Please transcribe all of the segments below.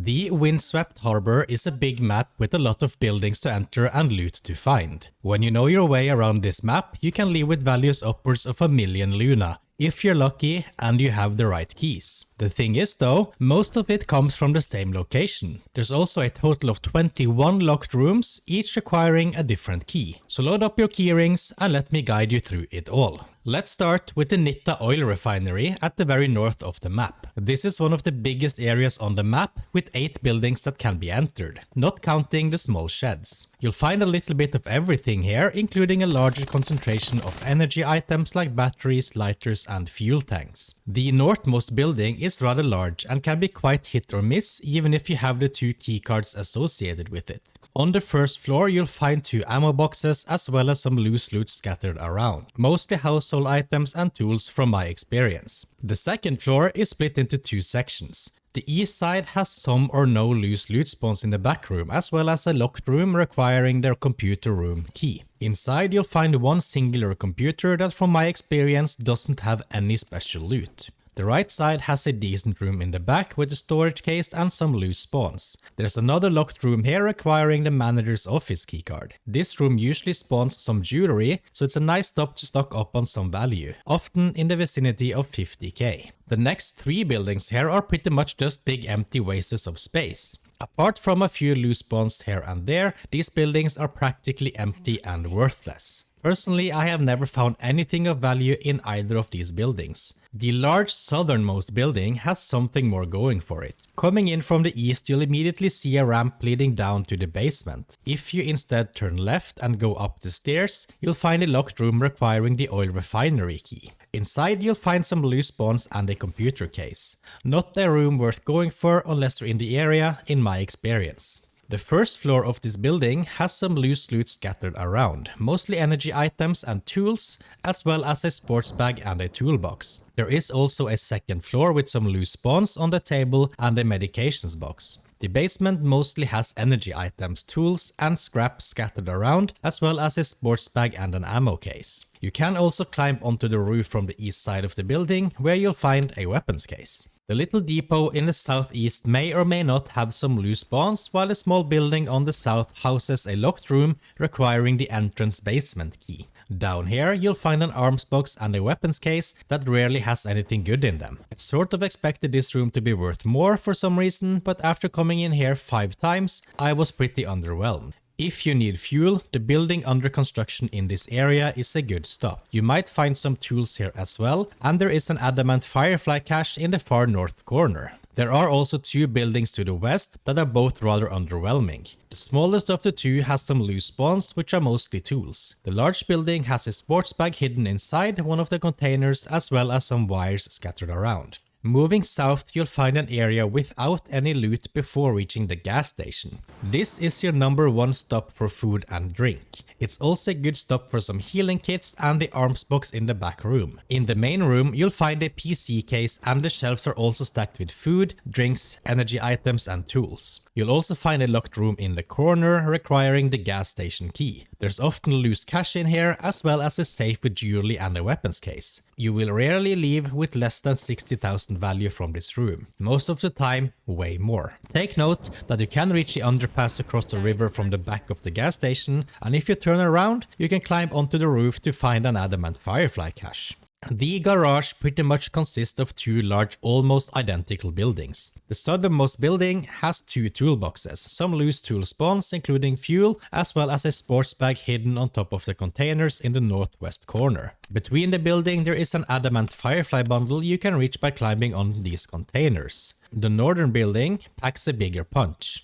The Windswept Harbor is a big map with a lot of buildings to enter and loot to find. When you know your way around this map, you can leave with values upwards of 1,000,000 Luna, if you're lucky and you have the right keys. The thing is though, most of it comes from the same location. There's also a total of 21 locked rooms, each requiring a different key. So load up your keyrings and let me guide you through it all. Let's start with the Nitta Oil Refinery at the very north of the map. This is one of the biggest areas on the map with 8 buildings that can be entered, not counting the small sheds. You'll find a little bit of everything here, including a larger concentration of energy items like batteries, lighters and fuel tanks. The northmost building is rather large and can be quite hit or miss even if you have the 2 keycards associated with it. On the first floor you'll find 2 ammo boxes as well as some loose loot scattered around, mostly household items and tools from my experience. The second floor is split into 2 sections. The east side has some or no loose loot spawns in the back room, as well as a locked room requiring their computer room key. Inside you'll find one singular computer that from my experience doesn't have any special loot. The right side has a decent room in the back with a storage case and some loose spawns. There's another locked room here requiring the manager's office keycard. This room usually spawns some jewelry, so it's a nice stop to stock up on some value, often in the vicinity of 50k. The next 3 buildings here are pretty much just big empty wastes of space. Apart from a few loose spawns here and there, these buildings are practically empty and worthless. Personally, I have never found anything of value in either of these buildings. The large southernmost building has something more going for it. Coming in from the east, you'll immediately see a ramp leading down to the basement. If you instead turn left and go up the stairs, you'll find a locked room requiring the oil refinery key. Inside you'll find some loose spawns and a computer case. Not a room worth going for unless you're in the area, in my experience. The first floor of this building has some loose loot scattered around, mostly energy items and tools, as well as a sports bag and a toolbox. There is also a second floor with some loose spawns on the table and a medications box. The basement mostly has energy items, tools and scraps scattered around, as well as a sports bag and an ammo case. You can also climb onto the roof from the east side of the building, where you'll find a weapons case. The little depot in the southeast may or may not have some loose spawns, while a small building on the south houses a locked room requiring the entrance basement key. Down here you'll find an arms box and a weapons case that rarely has anything good in them. I sort of expected this room to be worth more for some reason, but after coming in here 5 times, I was pretty underwhelmed. If you need fuel, the building under construction in this area is a good stop. You might find some tools here as well, and there is an adamant firefly cache in the far north corner. There are also 2 buildings to the west that are both rather underwhelming. The smallest of the 2 has some loose spawns, which are mostly tools. The large building has a sports bag hidden inside one of the containers, as well as some wires scattered around. Moving south, you'll find an area without any loot before reaching the gas station. This is your number 1 stop for food and drink. It's also a good stop for some healing kits and the arms box in the back room. In the main room, you'll find a PC case and the shelves are also stacked with food, drinks, energy items and tools. You'll also find a locked room in the corner requiring the gas station key. There's often loose cash in here, as well as a safe with jewelry and a weapons case. You will rarely leave with less than 60,000 value from this room. Most of the time, way more. Take note that you can reach the underpass across the river from the back of the gas station, and if you turn around, you can climb onto the roof to find an adamant firefly cache. The garage pretty much consists of 2 large, almost identical buildings. The southernmost building has 2 toolboxes, some loose tool spawns including fuel, as well as a sports bag hidden on top of the containers in the northwest corner. Between the building there is an adamant firefly bundle you can reach by climbing on these containers. The northern building packs a bigger punch.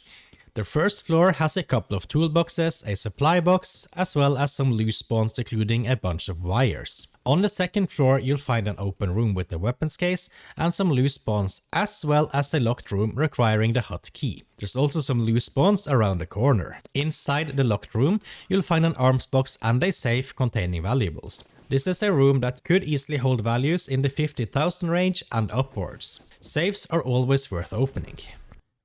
The first floor has a couple of toolboxes, a supply box, as well as some loose spawns including a bunch of wires. On the second floor you'll find an open room with a weapons case and some loose spawns, as well as a locked room requiring the hut key. There's also some loose spawns around the corner. Inside the locked room you'll find an arms box and a safe containing valuables. This is a room that could easily hold values in the 50,000 range and upwards. Safes are always worth opening.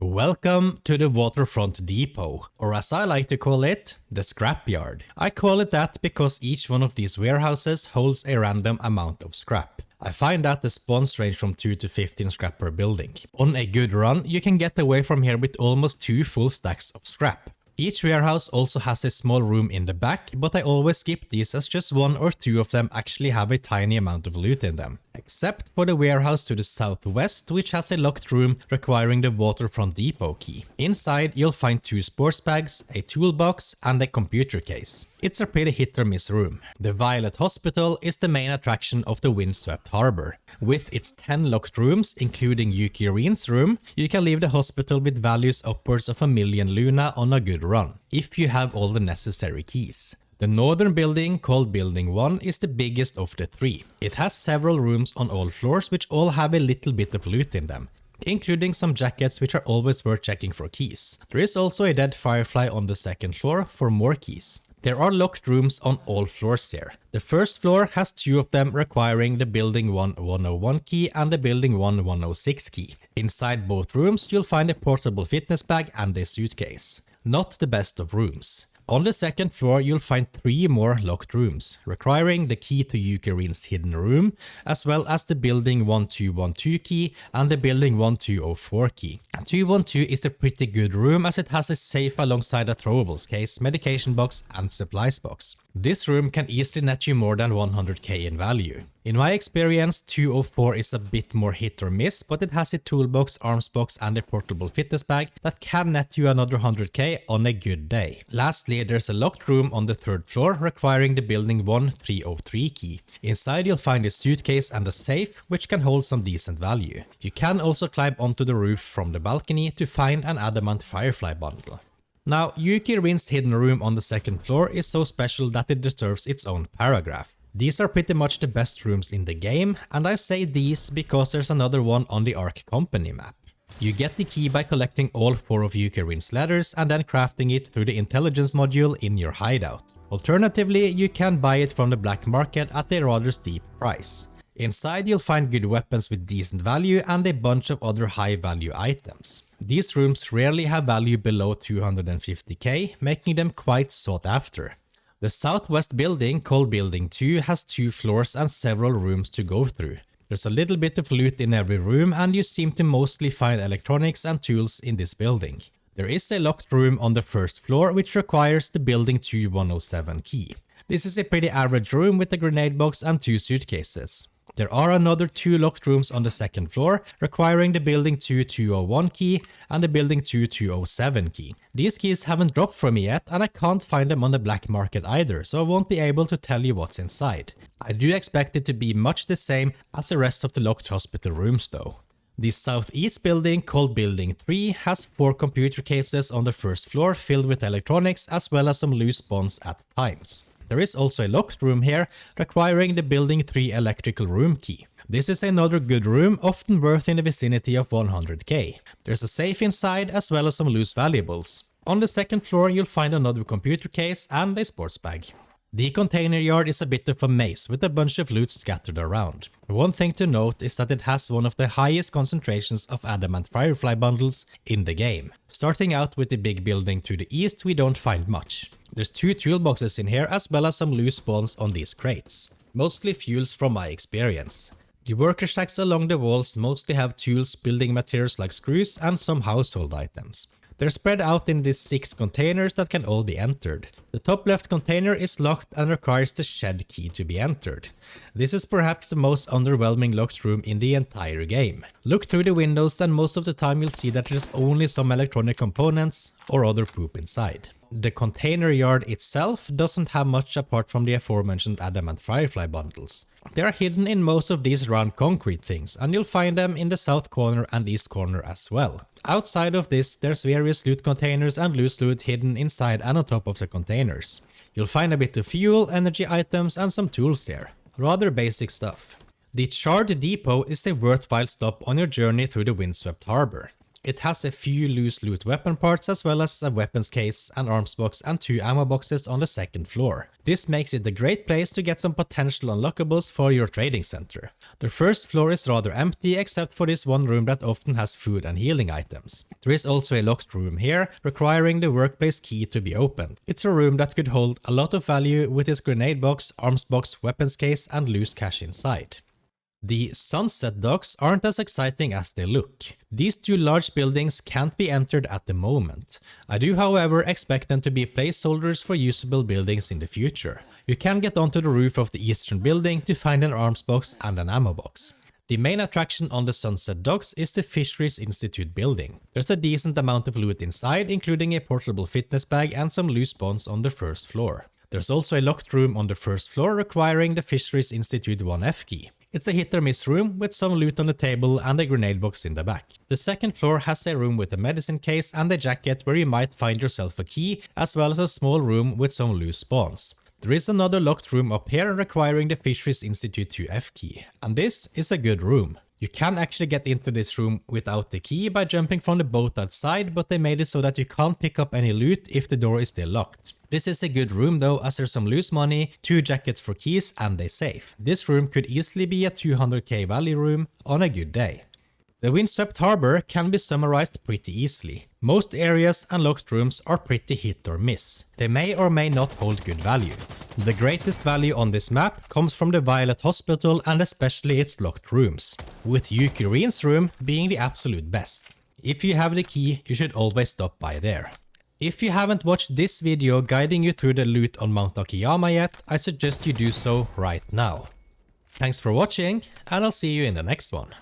Welcome to the Waterfront Depot, or as I like to call it, the scrapyard. I call it that because each one of these warehouses holds a random amount of scrap. I find that the spawns range from 2 to 15 scrap per building. On a good run, you can get away from here with almost 2 full stacks of scrap. Each warehouse also has a small room in the back, but I always skip these as just 1 or 2 of them actually have a tiny amount of loot in them. Except for the warehouse to the southwest, which has a locked room requiring the Waterfront Depot key. Inside, you'll find 2 sports bags, a toolbox, and a computer case. It's a pretty hit or miss room. The Violet Hospital is the main attraction of the Windswept Harbor. With its 10 locked rooms, including Yuki Reen's room, you can leave the hospital with values upwards of 1,000,000 Luna on a good run, if you have all the necessary keys. The northern building, called Building 1, is the biggest of the 3. It has several rooms on all floors which all have a little bit of loot in them, including some jackets which are always worth checking for keys. There is also a dead firefly on the second floor for more keys. There are locked rooms on all floors here. The first floor has 2 of them requiring the Building 1 101 key and the Building 1 106 key. Inside both rooms you'll find a portable fitness bag and a suitcase. Not the best of rooms. On the second floor you'll find 3 more locked rooms, requiring the key to Yuki Reen's hidden room, as well as the Building 1212 key and the Building 1204 key. 212 is a pretty good room as it has a safe alongside a throwables case, medication box and supplies box. This room can easily net you more than 100k in value. In my experience, 204 is a bit more hit or miss, but it has a toolbox, arms box and a portable fitness bag that can net you another 100k on a good day. Lastly, there's a locked room on the third floor requiring the Building 1303 key. Inside you'll find a suitcase and a safe, which can hold some decent value. You can also climb onto the roof from the balcony to find an adamant firefly bundle. Now, Yuki Reen's hidden room on the second floor is so special that it deserves its own paragraph. These are pretty much the best rooms in the game, and I say these because there's another one on the Ark Company map. You get the key by collecting all 4 of Yuki Reen's letters and then crafting it through the intelligence module in your hideout. Alternatively, you can buy it from the black market at a rather steep price. Inside you'll find good weapons with decent value and a bunch of other high value items. These rooms rarely have value below 250k, making them quite sought after. The southwest building, called Building 2, has 2 floors and several rooms to go through. There's a little bit of loot in every room and you seem to mostly find electronics and tools in this building. There is a locked room on the first floor which requires the Building 2 107 key. This is a pretty average room with a grenade box and 2 suitcases. There are another 2 locked rooms on the second floor, requiring the Building 2 201 key and the Building 2 207 key. These keys haven't dropped for me yet, and I can't find them on the black market either, so I won't be able to tell you what's inside. I do expect it to be much the same as the rest of the locked hospital rooms though. The southeast building, called Building 3, has 4 computer cases on the first floor filled with electronics as well as some loose spawns at times. There is also a locked room here, requiring the Building 3 electrical room key. This is another good room, often worth in the vicinity of 100k. There's a safe inside as well as some loose valuables. On the second floor you'll find another computer case and a sports bag. The container yard is a bit of a maze with a bunch of loot scattered around. One thing to note is that it has one of the highest concentrations of adamant firefly bundles in the game. Starting out with the big building to the east, we don't find much. There's 2 toolboxes in here as well as some loose spawns on these crates. Mostly fuels from my experience. The worker shacks along the walls mostly have tools, building materials like screws and some household items. They're spread out in these 6 containers that can all be entered. The top left container is locked and requires the shed key to be entered. This is perhaps the most underwhelming locked room in the entire game. Look through the windows and most of the time you'll see that there's only some electronic components or other poop inside. The container yard itself doesn't have much apart from the aforementioned adamant firefly bundles. They are hidden in most of these round concrete things, and you'll find them in the south corner and east corner as well. Outside of this, there's various loot containers and loose loot hidden inside and on top of the containers. You'll find a bit of fuel, energy items and some tools here. Rather basic stuff. The Charred Depot is a worthwhile stop on your journey through the Windswept Harbor. It has a few loose loot weapon parts as well as a weapons case, an arms box and 2 ammo boxes on the second floor. This makes it a great place to get some potential unlockables for your trading center. The first floor is rather empty except for this one room that often has food and healing items. There is also a locked room here, requiring the workplace key to be opened. It's a room that could hold a lot of value with its grenade box, arms box, weapons case and loose cash inside. The sunset docks aren't as exciting as they look. These two large buildings can't be entered at the moment. I do however expect them to be placeholders for usable buildings in the future. You can get onto the roof of the eastern building to find an arms box and an ammo box. The main attraction on the sunset docks is the Fisheries Institute building. There's a decent amount of loot inside, including a portable fitness bag and some loose bonds on the first floor. There's also a locked room on the first floor requiring the Fisheries Institute 1F key. It's a hit or miss room with some loot on the table and a grenade box in the back. The second floor has a room with a medicine case and a jacket where you might find yourself a key, as well as a small room with some loose spawns. There is another locked room up here requiring the Fisheries Institute 2F key, and this is a good room. You can actually get into this room without the key by jumping from the boat outside, but they made it so that you can't pick up any loot if the door is still locked. This is a good room though, as there's some loose money, 2 jackets for keys and a safe. This room could easily be a 200k value room on a good day. The Windswept Harbor can be summarized pretty easily. Most areas and locked rooms are pretty hit or miss. They may or may not hold good value. The greatest value on this map comes from the Violet Hospital and especially its locked rooms, with Yuki Reen's room being the absolute best. If you have the key, you should always stop by there. If you haven't watched this video guiding you through the loot on Mount Akiyama yet, I suggest you do so right now. Thanks for watching, and I'll see you in the next one.